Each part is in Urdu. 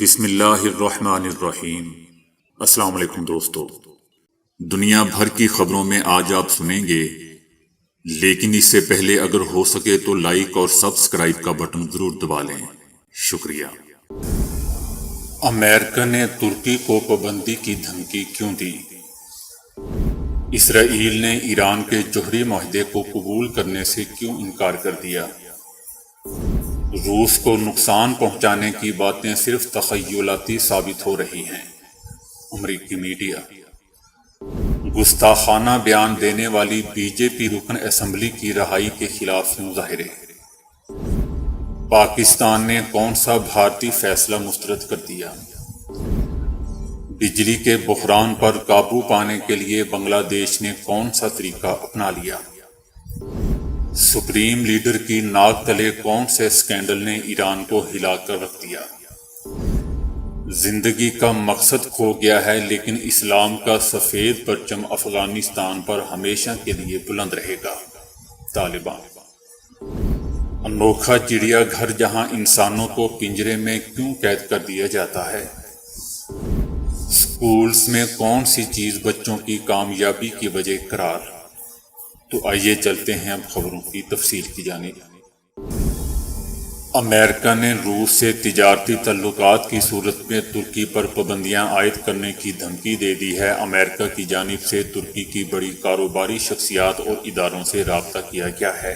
بسم اللہ الرحمن الرحیم۔ السلام علیکم دوستو، دنیا بھر کی خبروں میں آج آپ سنیں گے، لیکن اس سے پہلے اگر ہو سکے تو لائک اور سبسکرائب کا بٹن ضرور دبا لیں۔ شکریہ۔ امریکہ نے ترکی کو پابندی کی دھمکی کیوں دی؟ اسرائیل نے ایران کے جوہری معاہدے کو قبول کرنے سے کیوں انکار کر دیا؟ روس کو نقصان پہنچانے کی باتیں صرف تخیلاتی ثابت ہو رہی ہیں۔ امریکی میڈیا۔ گستاخانہ بیان دینے والی بی جے پی رکن اسمبلی کی رہائی کے خلاف مظاہرے۔ پاکستان نے کون سا بھارتی فیصلہ مسترد کر دیا؟ بجلی کے بحران پر قابو پانے کے لیے بنگلہ دیش نے کون سا طریقہ اپنا لیا؟ سپریم لیڈر کی ناک تلے کون سے اسکینڈل نے ایران کو ہلا کر رکھ دیا؟ زندگی کا مقصد کھو گیا ہے لیکن اسلام کا سفید پرچم افغانستان پر ہمیشہ کے لیے بلند رہے گا۔ طالبان۔ انوکھا چڑیا گھر جہاں انسانوں کو پنجرے میں کیوں قید کر دیا جاتا ہے؟ اسکولز میں کون سی چیز بچوں کی کامیابی کی وجہ قرار؟ تو آئیے چلتے ہیں اب خبروں کی تفصیل کی جانب۔ امریکہ نے روس سے تجارتی تعلقات کی صورت میں ترکی پر پابندیاں عائد کرنے کی دھمکی دے دی ہے۔ امریکہ کی جانب سے ترکی کی بڑی کاروباری شخصیات اور اداروں سے رابطہ کیا گیا ہے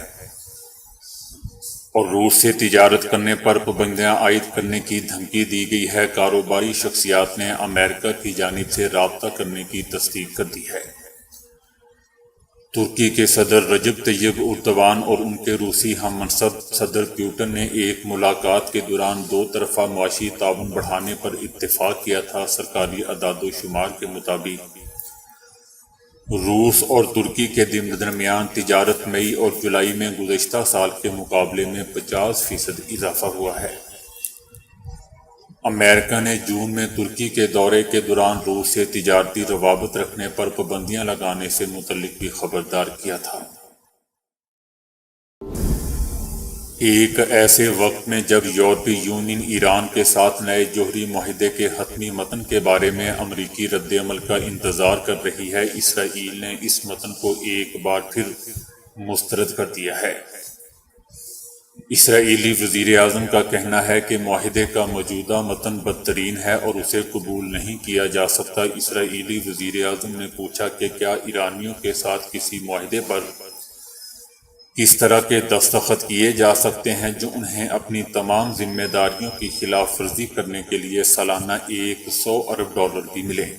اور روس سے تجارت کرنے پر پابندیاں عائد کرنے کی دھمکی دی گئی ہے۔ کاروباری شخصیات نے امریکہ کی جانب سے رابطہ کرنے کی تصدیق کر دی ہے۔ ترکی کے صدر رجب طیب اردوان اور ان کے روسی ہم منصب صدر پیوٹن نے ایک ملاقات کے دوران دو طرفہ معاشی تعاون بڑھانے پر اتفاق کیا تھا۔ سرکاری اعداد و شمار کے مطابق روس اور ترکی کے درمیان تجارت مئی اور جولائی میں گزشتہ سال کے مقابلے میں 50% اضافہ ہوا ہے۔ امریکہ نے جون میں ترکی کے دورے کے دوران روس سے تجارتی روابط رکھنے پر پابندیاں لگانے سے متعلق بھی خبردار کیا تھا۔ ایک ایسے وقت میں جب یورپی یونین ایران کے ساتھ نئے جوہری معاہدے کے حتمی متن کے بارے میں امریکی رد عمل کا انتظار کر رہی ہے، اسرائیل نے اس متن کو ایک بار پھر مسترد کر دیا ہے۔ اسرائیلی وزیر اعظم کا کہنا ہے کہ معاہدے کا موجودہ متن بدترین ہے اور اسے قبول نہیں کیا جا سکتا۔ اسرائیلی وزیر اعظم نے پوچھا کہ کیا ایرانیوں کے ساتھ کسی معاہدے پر کس طرح کے دستخط کیے جا سکتے ہیں جو انہیں اپنی تمام ذمہ داریوں کی خلاف ورزی کرنے کے لیے سالانہ $100 ارب بھی ملیں۔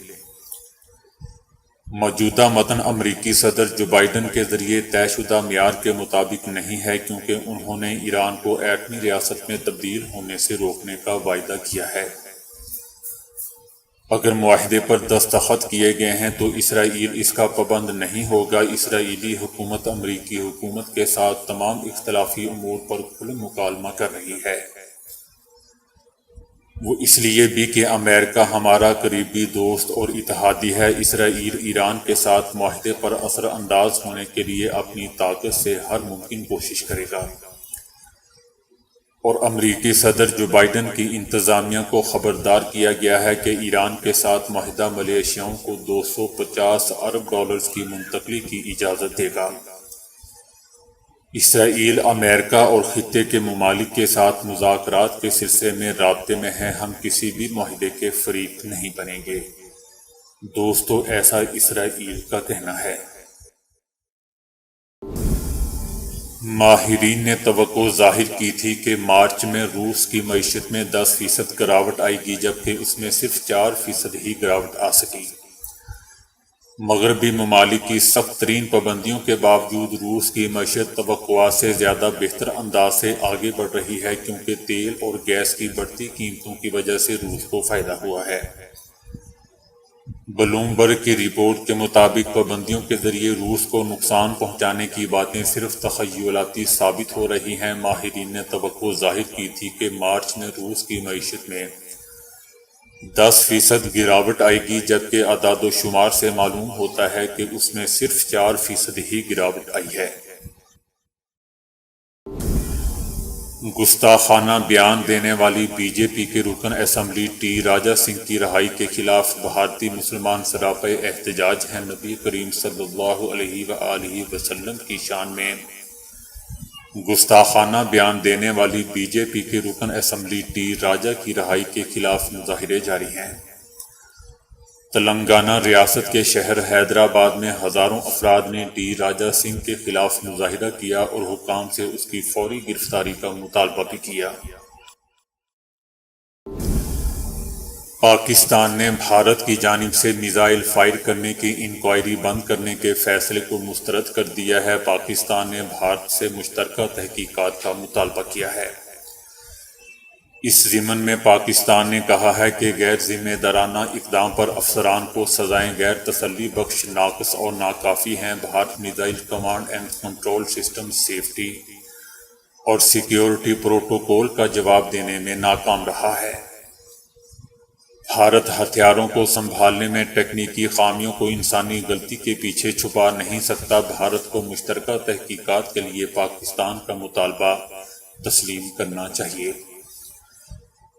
موجودہ متن امریکی صدر جو بائیڈن کے ذریعے طے شدہ معیار کے مطابق نہیں ہے کیونکہ انہوں نے ایران کو ایٹمی ریاست میں تبدیل ہونے سے روکنے کا وعدہ کیا ہے۔ اگر معاہدے پر دستخط کیے گئے ہیں تو اسرائیل اس کا پابند نہیں ہوگا۔ اسرائیلی حکومت امریکی حکومت کے ساتھ تمام اختلافی امور پر کھلم مکالمہ کر رہی ہے، وہ اس لیے بھی کہ امریکہ ہمارا قریبی دوست اور اتحادی ہے۔ اسرائیل ایران کے ساتھ معاہدے پر اثر انداز ہونے کے لیے اپنی طاقت سے ہر ممکن کوشش کرے گا اور امریکی صدر جو بائیڈن کی انتظامیہ کو خبردار کیا گیا ہے کہ ایران کے ساتھ معاہدہ ملیشیاؤں کو $250 ارب کی منتقلی کی اجازت دے گا۔ اسرائیل امریکہ اور خطے کے ممالک کے ساتھ مذاکرات کے سلسلے میں رابطے میں ہے۔ ہم کسی بھی معاہدے کے فریق نہیں بنیں گے۔ دوستو، ایسا اسرائیل کا کہنا ہے۔ ماہرین نے توقع ظاہر کی تھی کہ مارچ میں روس کی معیشت میں 10% گراوٹ آئے گی جبکہ اس میں صرف 4% ہی گراوٹ آ سکی۔ مغربی ممالک کی سخت ترین پابندیوں کے باوجود روس کی معیشت توقعات سے زیادہ بہتر انداز سے آگے بڑھ رہی ہے کیونکہ تیل اور گیس کی بڑھتی قیمتوں کی وجہ سے روس کو فائدہ ہوا ہے۔ بلومبرگ کی رپورٹ کے مطابق پابندیوں کے ذریعے روس کو نقصان پہنچانے کی باتیں صرف تخیلاتی ثابت ہو رہی ہیں۔ ماہرین نے توقع ظاہر کی تھی کہ مارچ میں روس کی معیشت میں 10% گراوٹ آئے گی جبکہ اعداد و شمار سے معلوم ہوتا ہے کہ اس میں صرف 4% ہی گراوٹ آئی ہے۔ گستاخانہ بیان دینے والی بی جے پی کے رکن اسمبلی ٹی راجہ سنگھ کی رہائی کے خلاف بھارتی مسلمان سراپے احتجاج ہیں۔ نبی کریم صلی اللہ علیہ وآلہ وسلم کی شان میں گستاخانہ بیان دینے والی بی جے پی کے رکن اسمبلی ٹی راجہ کی رہائی کے خلاف مظاہرے جاری ہیں۔ تلنگانہ ریاست کے شہر حیدرآباد میں ہزاروں افراد نے ٹی راجہ سنگھ کے خلاف مظاہرہ کیا اور حکام سے اس کی فوری گرفتاری کا مطالبہ بھی کیا۔ پاکستان نے بھارت کی جانب سے میزائل فائر کرنے کی انکوائری بند کرنے کے فیصلے کو مسترد کر دیا ہے۔ پاکستان نے بھارت سے مشترکہ تحقیقات کا مطالبہ کیا ہے۔ اس ضمن میں پاکستان نے کہا ہے کہ غیر ذمہ دارانہ اقدام پر افسران کو سزائیں غیر تسلی بخش، ناقص اور ناکافی ہیں۔ Bharat missile command and control system safety اور سیکیورٹی پروٹوکول کا جواب دینے میں ناکام رہا ہے۔ بھارت ہتھیاروں کو سنبھالنے میں ٹیکنیکی خامیوں کو انسانی غلطی کے پیچھے چھپا نہیں سکتا۔ بھارت کو مشترکہ تحقیقات کے لیے پاکستان کا مطالبہ تسلیم کرنا چاہیے۔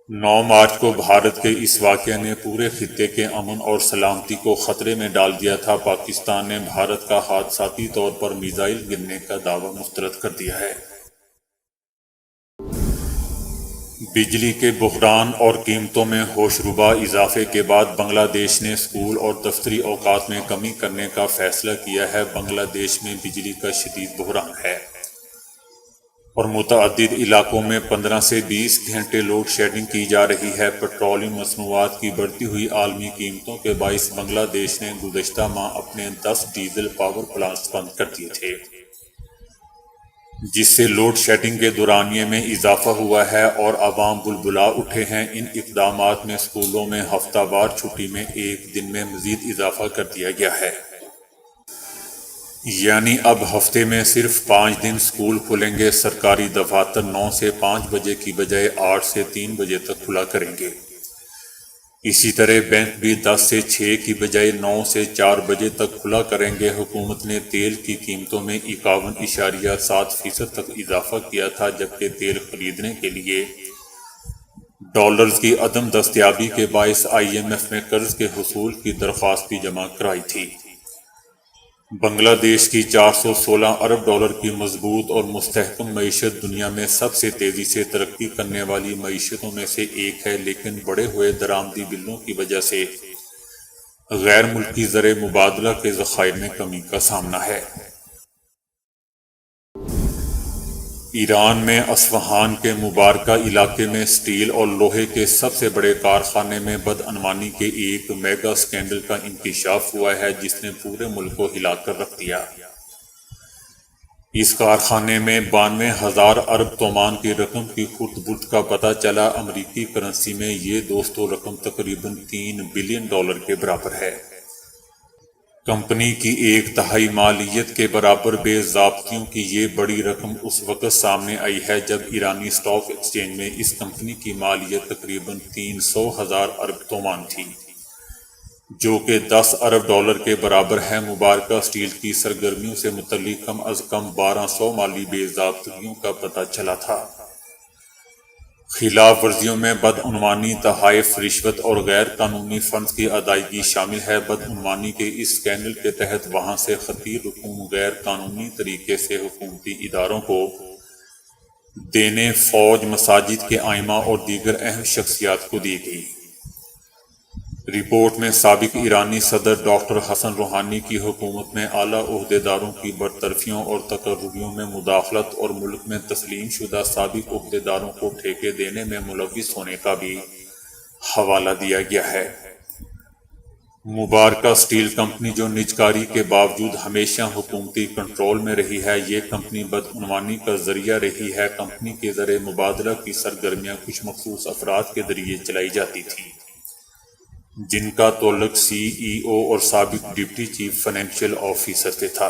9 مارچ کو بھارت کے اس واقعے نے پورے خطے کے امن اور سلامتی کو خطرے میں ڈال دیا تھا۔ پاکستان نے بھارت کا حادثاتی طور پر میزائل گرنے کا دعویٰ مسترد کر دیا ہے۔ بجلی کے بحران اور قیمتوں میں ہوشربا اضافے کے بعد بنگلہ دیش نے اسکول اور دفتری اوقات میں کمی کرنے کا فیصلہ کیا ہے۔ بنگلہ دیش میں بجلی کا شدید بحران ہے اور متعدد علاقوں میں 15 سے 20 گھنٹے لوڈ شیڈنگ کی جا رہی ہے۔ پیٹرولیم مصنوعات کی بڑھتی ہوئی عالمی قیمتوں کے باعث بنگلہ دیش نے گزشتہ ماہ اپنے 10 ڈیزل پاور پلانٹس بند کر دیے تھے، جس سے لوڈ شیڈنگ کے دورانیے میں اضافہ ہوا ہے اور عوام بلبلا اٹھے ہیں۔ ان اقدامات میں اسکولوں میں ہفتہ وار چھٹی میں 1 دن میں مزید اضافہ کر دیا گیا ہے، یعنی اب ہفتے میں صرف 5 دن اسکول کھلیں گے۔ سرکاری دفاتر 9 سے 5 بجے کی بجائے 8 سے 3 بجے تک کھلا کریں گے۔ اسی طرح بینک بھی 10 سے 6 کی بجائے 9 سے 4 بجے تک کھلا کریں گے۔ حکومت نے تیل کی قیمتوں میں 51.7% تک اضافہ کیا تھا، جبکہ تیل خریدنے کے لیے ڈالرز کی عدم دستیابی کے باعث IMF میں قرض کے حصول کی درخواست بھی جمع کرائی تھی۔ بنگلہ دیش کی 416 ارب ڈالر کی مضبوط اور مستحکم معیشت دنیا میں سب سے تیزی سے ترقی کرنے والی معیشتوں میں سے ایک ہے، لیکن بڑھے ہوئے درآمدی بلوں کی وجہ سے غیر ملکی زر مبادلہ کے ذخائر میں کمی کا سامنا ہے۔ ایران میں اصفہان کے مبارکہ علاقے میں اسٹیل اور لوہے کے سب سے بڑے کارخانے میں بدعنوانی کے ایک میگا اسکینڈل کا انکشاف ہوا ہے، جس نے پورے ملک کو ہلا کر رکھ دیا۔ اس کارخانے میں 92,000 ارب تومان کی رقم کی خرد برد کا پتہ چلا۔ امریکی کرنسی میں یہ دوستو رقم تقریباً $3 بلین کے برابر ہے۔ کمپنی کی 1/3 مالیت کے برابر بے ضابطگیوں کی یہ بڑی رقم اس وقت سامنے آئی ہے جب ایرانی اسٹاک ایکسچینج میں اس کمپنی کی مالیت تقریباً 300,000 ارب تومان تھی، جو کہ $10 ارب کے برابر ہے۔ مبارکہ اسٹیل کی سرگرمیوں سے متعلق کم از کم 1200 مالی بے ضابطگیوں کا پتہ چلا تھا۔ خلاف ورزیوں میں بدعنوانی، تحائف، رشوت اور غیر قانونی فنڈز کی ادائیگی شامل ہے۔ بدعنوانی کے اس اسکینڈل کے تحت وہاں سے خطیر رقوم غیر قانونی طریقے سے حکومتی اداروں کو دینے، فوج، مساجد کے ائمہ اور دیگر اہم شخصیات کو دی گئی۔ رپورٹ میں سابق ایرانی صدر ڈاکٹر حسن روحانی کی حکومت میں اعلیٰ عہدیداروں کی برطرفیوں اور تقرریوں میں مداخلت اور ملک میں تسلیم شدہ سابق عہدیداروں کو ٹھیکے دینے میں ملوث ہونے کا بھی حوالہ دیا گیا ہے۔ مبارکہ اسٹیل کمپنی، جو نجکاری کے باوجود ہمیشہ حکومتی کنٹرول میں رہی ہے، یہ کمپنی بدعنوانی کا ذریعہ رہی ہے۔ کمپنی کے زر مبادلہ کی سرگرمیاں کچھ مخصوص افراد کے ذریعے چلائی جاتی تھیں، جن کا تعلق CEO اور سابق ڈپٹی چیف فائنینشیل آفیسر سے تھا۔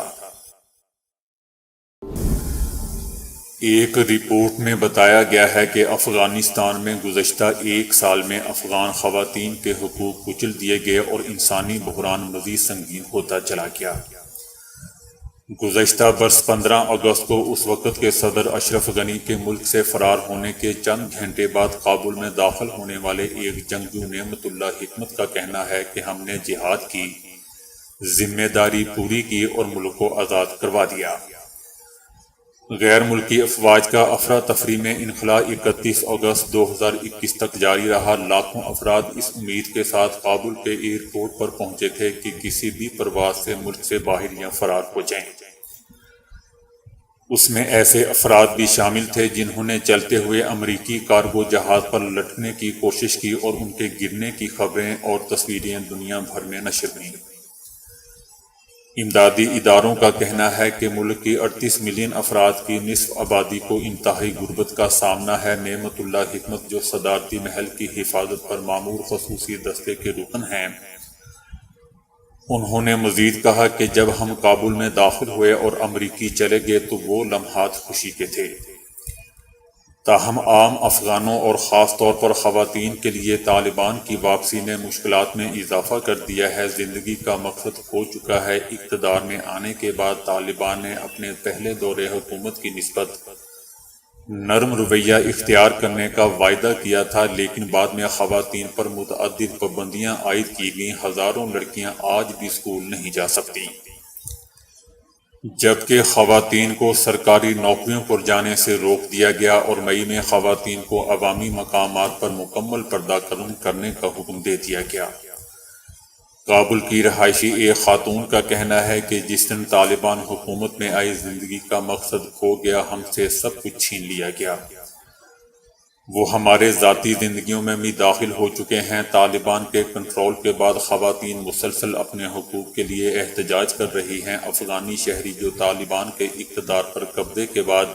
ایک رپورٹ میں بتایا گیا ہے کہ افغانستان میں گزشتہ 1 سال میں افغان خواتین کے حقوق کچل دیے گئے اور انسانی بحران مزید سنگین ہوتا چلا گیا۔ گزشتہ برس 15 اگست کو اس وقت کے صدر اشرف غنی کے ملک سے فرار ہونے کے چند گھنٹے بعد کابل میں داخل ہونے والے ایک جنگجو نعمت اللہ حکمت کا کہنا ہے کہ ہم نے جہاد کی ذمہ داری پوری کی اور ملک کو آزاد کروا دیا۔ غیر ملکی افواج کا افراتفری میں انخلاء 31 اگست 2021 تک جاری رہا۔ لاکھوں افراد اس امید کے ساتھ کابل کے ایئرپورٹ پر پہنچے تھے کہ کسی بھی پرواز سے ملک سے باہر یا فرار ہو جائیں۔ اس میں ایسے افراد بھی شامل تھے جنہوں نے چلتے ہوئے امریکی کارگو جہاز پر لٹکنے کی کوشش کی اور ان کے گرنے کی خبریں اور تصویریں دنیا بھر میں نشر ہوئیں۔ امدادی اداروں کا کہنا ہے کہ ملک کی 38 ملین افراد کی نصف آبادی کو انتہائی غربت کا سامنا ہے۔ نعمت اللہ حکمت جو صدارتی محل کی حفاظت پر مامور خصوصی دستے کے رکن ہیں، انہوں نے مزید کہا کہ جب ہم کابل میں داخل ہوئے اور امریکی چلے گئے تو وہ لمحات خوشی کے تھے، تاہم عام افغانوں اور خاص طور پر خواتین کے لیے طالبان کی واپسی نے مشکلات میں اضافہ کر دیا ہے۔ زندگی کا مقصد کھو چکا ہے۔ اقتدار میں آنے کے بعد طالبان نے اپنے پہلے دور حکومت کی نسبت نرم رویہ اختیار کرنے کا وعدہ کیا تھا، لیکن بعد میں خواتین پر متعدد پابندیاں عائد کی گئیں۔ ہزاروں لڑکیاں آج بھی اسکول نہیں جا سکتی، جبکہ خواتین کو سرکاری نوکریوں پر جانے سے روک دیا گیا اور مئی میں خواتین کو عوامی مقامات پر مکمل پردہ کرنے کا حکم دے دیا گیا۔ کابل کی رہائشی ایک خاتون کا کہنا ہے کہ جس دن طالبان حکومت میں آئی زندگی کا مقصد کھو گیا، ہم سے سب کچھ چھین لیا گیا۔ وہ ہمارے ذاتی زندگیوں میں بھی داخل ہو چکے ہیں۔ طالبان کے کنٹرول کے بعد خواتین مسلسل اپنے حقوق کے لیے احتجاج کر رہی ہیں۔ افغانی شہری جو طالبان کے اقتدار پر قبضے کے بعد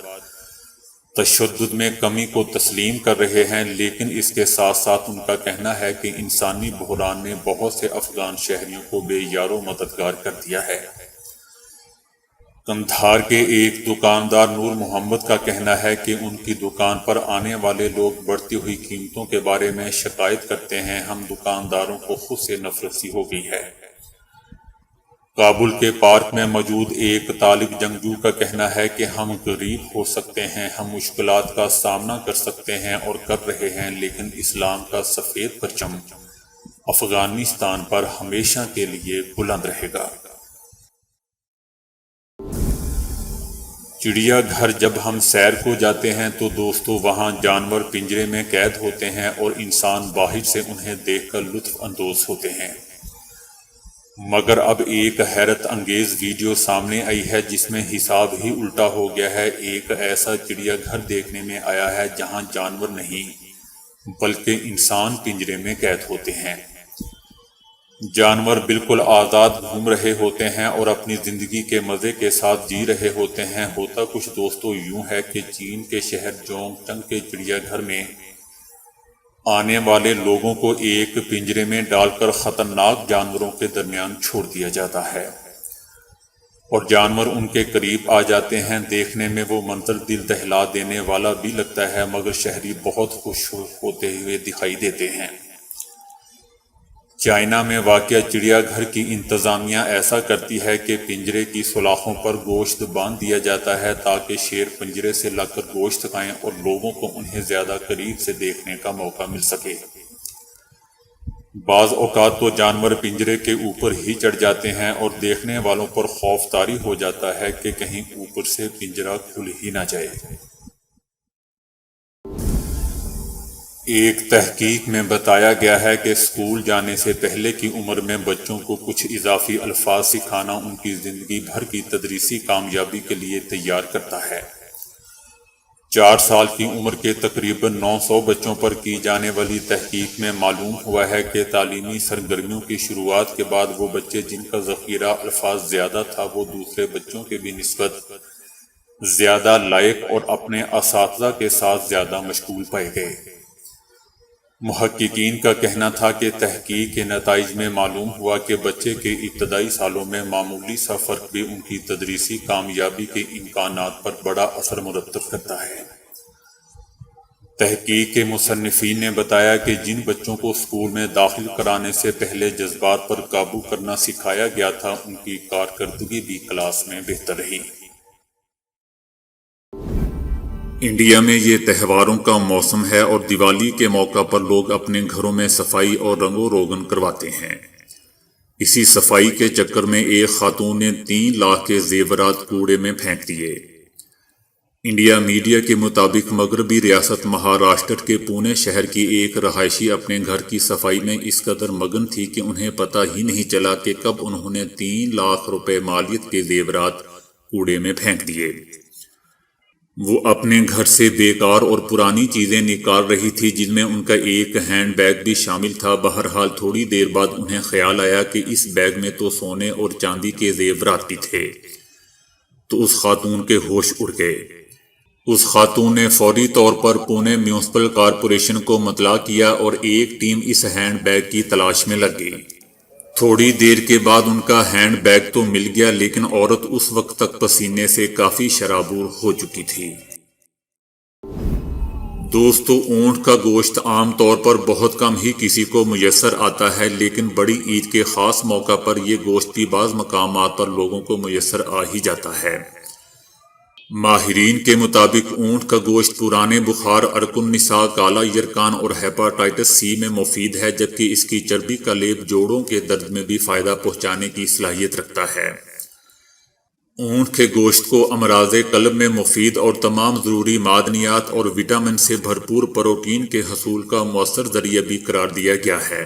تشدد میں کمی کو تسلیم کر رہے ہیں، لیکن اس کے ساتھ ساتھ ان کا کہنا ہے کہ انسانی بحران نے بہت سے افغان شہریوں کو بے یار و مددگار کر دیا ہے۔ قندھار کے ایک دکاندار نور محمد کا کہنا ہے کہ ان کی دکان پر آنے والے لوگ بڑھتی ہوئی قیمتوں کے بارے میں شکایت کرتے ہیں۔ ہم دکانداروں کو خود سے نفرت سی ہو گئی ہے۔ کابل کے پارک میں موجود ایک طالب جنگجو کا کہنا ہے کہ ہم غریب ہو سکتے ہیں، ہم مشکلات کا سامنا کر سکتے ہیں اور کر رہے ہیں، لیکن اسلام کا سفید پرچم افغانستان پر ہمیشہ کے لیے بلند رہے گا۔ چڑیا گھر جب ہم سیر کو جاتے ہیں تو دوستو وہاں جانور پنجرے میں قید ہوتے ہیں اور انسان باہر سے انہیں دیکھ کر لطف اندوز ہوتے ہیں، مگر اب ایک حیرت انگیز ویڈیو سامنے آئی ہے جس میں حساب ہی الٹا ہو گیا ہے۔ ایک ایسا چڑیا گھر دیکھنے میں آیا ہے جہاں جانور نہیں بلکہ انسان پنجرے میں قید ہوتے ہیں۔ جانور بالکل آزاد گھوم رہے ہوتے ہیں اور اپنی زندگی کے مزے کے ساتھ جی رہے ہوتے ہیں۔ ہوتا کچھ دوستو یوں ہے کہ چین کے شہر جونگ چنگ کے چڑیا گھر میں آنے والے لوگوں کو ایک پنجرے میں ڈال کر خطرناک جانوروں کے درمیان چھوڑ دیا جاتا ہے اور جانور ان کے قریب آ جاتے ہیں۔ دیکھنے میں وہ منظر دل دہلا دینے والا بھی لگتا ہے، مگر شہری بہت خوش ہوتے ہوئے دکھائی دیتے ہیں۔ چائنا میں واقع چڑیا گھر کی انتظامیہ ایسا کرتی ہے کہ پنجرے کی سلاخوں پر گوشت باندھ دیا جاتا ہے تاکہ شیر پنجرے سے لگ کر گوشت کھائیں اور لوگوں کو انہیں زیادہ قریب سے دیکھنے کا موقع مل سکے۔ بعض اوقات تو جانور پنجرے کے اوپر ہی چڑھ جاتے ہیں اور دیکھنے والوں پر خوف طاری ہو جاتا ہے کہ کہیں اوپر سے پنجرہ کھل ہی نہ جائے۔ ایک تحقیق میں بتایا گیا ہے کہ اسکول جانے سے پہلے کی عمر میں بچوں کو کچھ اضافی الفاظ سکھانا ان کی زندگی بھر کی تدریسی کامیابی کے لیے تیار کرتا ہے۔ 4 سال کی عمر کے تقریباً 900 بچوں پر کی جانے والی تحقیق میں معلوم ہوا ہے کہ تعلیمی سرگرمیوں کی شروعات کے بعد وہ بچے جن کا ذخیرہ الفاظ زیادہ تھا وہ دوسرے بچوں کے بھی نسبت زیادہ لائق اور اپنے اساتذہ کے ساتھ زیادہ مشغول پائے گئے۔ محققین کا کہنا تھا کہ تحقیق کے نتائج میں معلوم ہوا کہ بچے کے ابتدائی سالوں میں معمولی سا فرق بھی ان کی تدریسی کامیابی کے امکانات پر بڑا اثر مرتب کرتا ہے۔ تحقیق کے مصنفین نے بتایا کہ جن بچوں کو اسکول میں داخل کرانے سے پہلے جذبات پر قابو کرنا سکھایا گیا تھا ان کی کارکردگی بھی کلاس میں بہتر رہی۔ انڈیا میں یہ تہواروں کا موسم ہے اور دیوالی کے موقع پر لوگ اپنے گھروں میں صفائی اور رنگ و روغن کرواتے ہیں۔ اسی صفائی کے چکر میں ایک خاتون نے 3 لاکھ کے زیورات کوڑے میں پھینک دیے۔ انڈیا میڈیا کے مطابق مغربی ریاست مہاراشٹر کے پونے شہر کی ایک رہائشی اپنے گھر کی صفائی میں اس قدر مگن تھی کہ انہیں پتہ ہی نہیں چلا کہ کب انہوں نے 3 لاکھ روپے مالیت کے زیورات کوڑے میں پھینک دیے۔ وہ اپنے گھر سے بیکار اور پرانی چیزیں نکال رہی تھی جن میں ان کا ایک ہینڈ بیگ بھی شامل تھا۔ بہرحال تھوڑی دیر بعد انہیں خیال آیا کہ اس بیگ میں تو سونے اور چاندی کے زیورات بھی تھے، تو اس خاتون کے ہوش اڑ گئے۔ اس خاتون نے فوری طور پر پونے میونسپل کارپوریشن کو مطلع کیا اور ایک ٹیم اس ہینڈ بیگ کی تلاش میں لگ گئی۔ تھوڑی دیر کے بعد ان کا ہینڈ بیگ تو مل گیا، لیکن عورت اس وقت تک پسینے سے کافی شرابور ہو چکی تھی۔ دوستو، اونٹ کا گوشت عام طور پر بہت کم ہی کسی کو میسر آتا ہے، لیکن بڑی عید کے خاص موقع پر یہ گوشت بھی بعض مقامات پر لوگوں کو میسر آ ہی جاتا ہے۔ ماہرین کے مطابق اونٹ کا گوشت پرانے بخار، ارک النساء، کالا یرکان اور ہیپاٹائٹس سی میں مفید ہے، جبکہ اس کی چربی کا لیپ جوڑوں کے درد میں بھی فائدہ پہنچانے کی صلاحیت رکھتا ہے۔ اونٹ کے گوشت کو امراض قلب میں مفید اور تمام ضروری معدنیات اور وٹامن سے بھرپور پروٹین کے حصول کا مؤثر ذریعہ بھی قرار دیا گیا ہے۔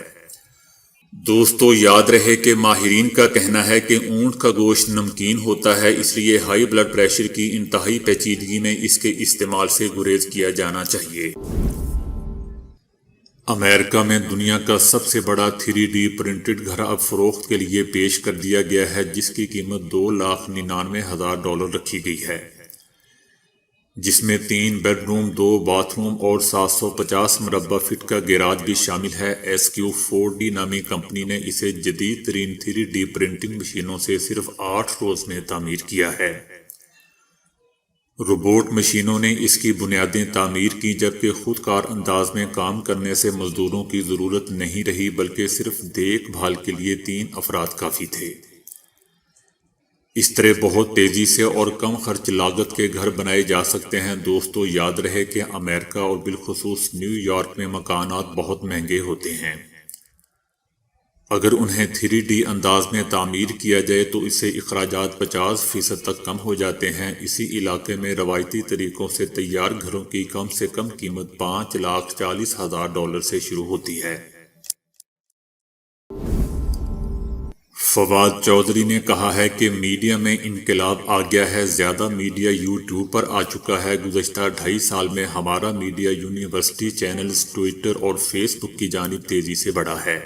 دوستو، یاد رہے کہ ماہرین کا کہنا ہے کہ اونٹ کا گوشت نمکین ہوتا ہے، اس لیے ہائی بلڈ پریشر کی انتہائی پیچیدگی میں اس کے استعمال سے گریز کیا جانا چاہیے۔ امریکہ میں دنیا کا سب سے بڑا 3D پرنٹڈ گھر اب فروخت کے لیے پیش کر دیا گیا ہے، جس کی قیمت $2,99,000 رکھی گئی ہے، جس میں 3 بیڈ روم، 2 باتھ روم اور 750 مربع فٹ کا گیراج بھی شامل ہے۔ SQ4D نامی کمپنی نے اسے جدید ترین 3D پرنٹنگ مشینوں سے صرف 8 روز میں تعمیر کیا ہے۔ روبوٹ مشینوں نے اس کی بنیادیں تعمیر کی، جبکہ خود کار انداز میں کام کرنے سے مزدوروں کی ضرورت نہیں رہی، بلکہ صرف دیکھ بھال کے لیے 3 افراد کافی تھے۔ اس طرح بہت تیزی سے اور کم خرچ لاگت کے گھر بنائے جا سکتے ہیں۔ دوستو، یاد رہے کہ امریکہ اور بالخصوص نیو یارک میں مکانات بہت مہنگے ہوتے ہیں۔ اگر انہیں 3D انداز میں تعمیر کیا جائے تو اس سے اخراجات 50% تک کم ہو جاتے ہیں۔ اسی علاقے میں روایتی طریقوں سے تیار گھروں کی کم سے کم قیمت $5,40,000 سے شروع ہوتی ہے۔ فواد چودھری نے کہا ہے کہ میڈیا میں انقلاب آ گیا ہے، زیادہ میڈیا یوٹیوب پر آ چکا ہے۔ گزشتہ 2.5 سال میں ہمارا میڈیا یونیورسٹی چینلز ٹویٹر اور فیس بک کی جانب تیزی سے بڑھا ہے۔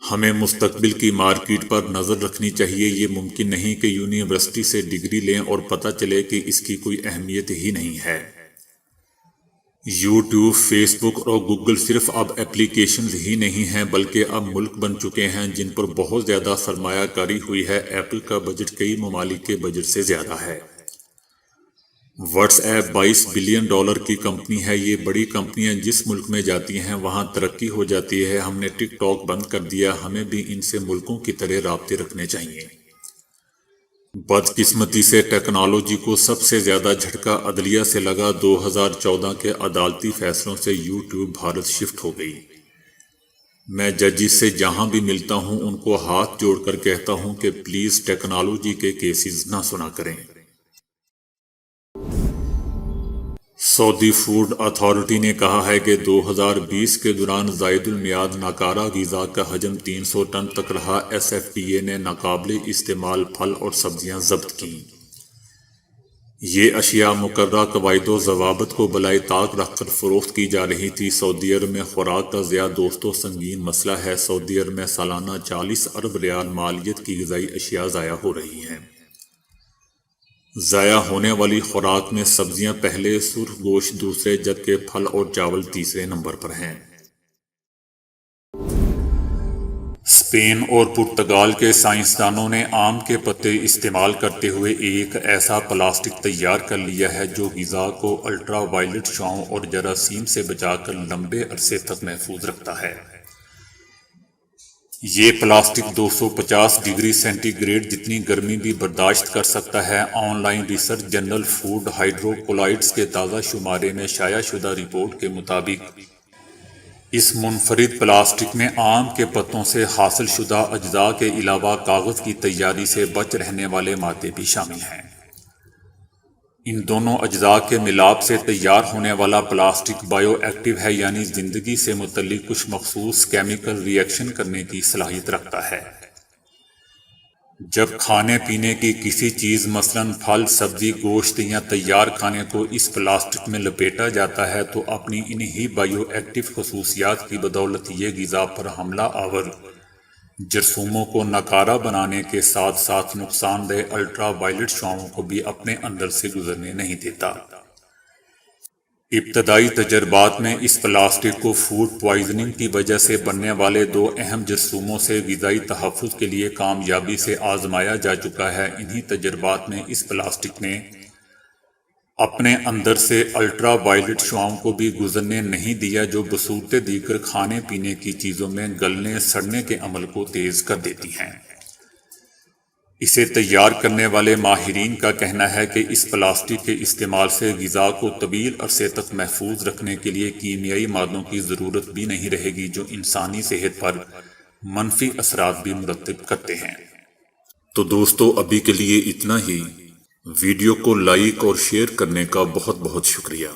ہمیں مستقبل کی مارکیٹ پر نظر رکھنی چاہیے۔ یہ ممکن نہیں کہ یونیورسٹی سے ڈگری لیں اور پتہ چلے کہ اس کی کوئی اہمیت ہی نہیں ہے۔ یوٹیوب، فیس بک اور گوگل صرف اب اپلیکیشنز ہی نہیں ہیں، بلکہ اب ملک بن چکے ہیں جن پر بہت زیادہ سرمایہ کاری ہوئی ہے۔ ایپل کا بجٹ کئی ممالک کے بجٹ سے زیادہ ہے۔ واٹس ایپ $22 بلین کی کمپنی ہے۔ یہ بڑی کمپنیاں جس ملک میں جاتی ہیں وہاں ترقی ہو جاتی ہے۔ ہم نے ٹک ٹاک بند کر دیا، ہمیں بھی ان سے ملکوں کی طرح رابطے رکھنے چاہیے۔ بدقسمتی سے ٹیکنالوجی کو سب سے زیادہ جھٹکا عدلیہ سے لگا۔ 2014 کے عدالتی فیصلوں سے یوٹیوب بھارت شفٹ ہو گئی۔ میں ججز سے جہاں بھی ملتا ہوں ان کو ہاتھ جوڑ کر کہتا ہوں کہ پلیز ٹیکنالوجی کے کیسز نہ سنا کریں۔ سعودی فوڈ اتھارٹی نے کہا ہے کہ 2020 کے دوران زائد المیعاد ناکارہ غذا کا حجم 300 ٹن تک رہا۔ SFDA نے ناقابل استعمال پھل اور سبزیاں ضبط کیں۔ یہ اشیاء مقررہ قواعد و ضوابط کو بالائے طاق رکھ کر فروخت کی جا رہی تھی۔ سعودی عرب میں خوراک کا ضیاع دوستوں سنگین مسئلہ ہے۔ سعودی عرب میں سالانہ 40 ارب ریال مالیت کی غذائی اشیاء ضائع ہو رہی ہیں۔ ضائع ہونے والی خوراک میں سبزیاں پہلے، سرخ گوشت دوسرے، جبکہ پھل اور چاول تیسرے نمبر پر ہیں۔ اسپین اور پرتگال کے سائنسدانوں نے آم کے پتے استعمال کرتے ہوئے ایک ایسا پلاسٹک تیار کر لیا ہے جو غذا کو الٹرا وائلٹ شعاؤں اور جراثیم سے بچا کر لمبے عرصے تک محفوظ رکھتا ہے۔ یہ پلاسٹک 250 ڈگری سینٹی گریڈ جتنی گرمی بھی برداشت کر سکتا ہے۔ Online research journal food hydrocolloids کے تازہ شمارے میں شائع شدہ رپورٹ کے مطابق اس منفرد پلاسٹک میں آم کے پتوں سے حاصل شدہ اجزاء کے علاوہ کاغذ کی تیاری سے بچ رہنے والے مادے بھی شامل ہیں۔ ان دونوں اجزاء کے ملاپ سے تیار ہونے والا پلاسٹک بائیو ایکٹیو ہے، یعنی زندگی سے متعلق کچھ مخصوص کیمیکل ری ایکشن کرنے کی صلاحیت رکھتا ہے۔ جب کھانے پینے کی کسی چیز مثلاً پھل، سبزی، گوشت یا تیار کھانے کو اس پلاسٹک میں لپیٹا جاتا ہے تو اپنی انہی بائیو ایکٹیو خصوصیات کی بدولت یہ غذا پر حملہ آور جرثوموں کو ناکارہ بنانے کے ساتھ ساتھ نقصان دہ الٹرا وائلٹ شعاؤں کو بھی اپنے اندر سے گزرنے نہیں دیتا۔ ابتدائی تجربات میں اس پلاسٹک کو فوڈ پوائزننگ کی وجہ سے بننے والے 2 اہم جرثوموں سے غذائی تحفظ کے لیے کامیابی سے آزمایا جا چکا ہے۔ انہی تجربات میں اس پلاسٹک نے اپنے اندر سے الٹرا وائلٹ شعاؤں کو بھی گزرنے نہیں دیا جو بصورت دیگر کھانے پینے کی چیزوں میں گلنے سڑنے کے عمل کو تیز کر دیتی ہیں۔ اسے تیار کرنے والے ماہرین کا کہنا ہے کہ اس پلاسٹک کے استعمال سے غذا کو طویل عرصے تک محفوظ رکھنے کے لیے کیمیائی مادوں کی ضرورت بھی نہیں رہے گی جو انسانی صحت پر منفی اثرات بھی مرتب کرتے ہیں۔ تو دوستو ابھی کے لیے اتنا ہی۔ ویڈیو کو لائک اور شیئر کرنے کا بہت بہت شکریہ۔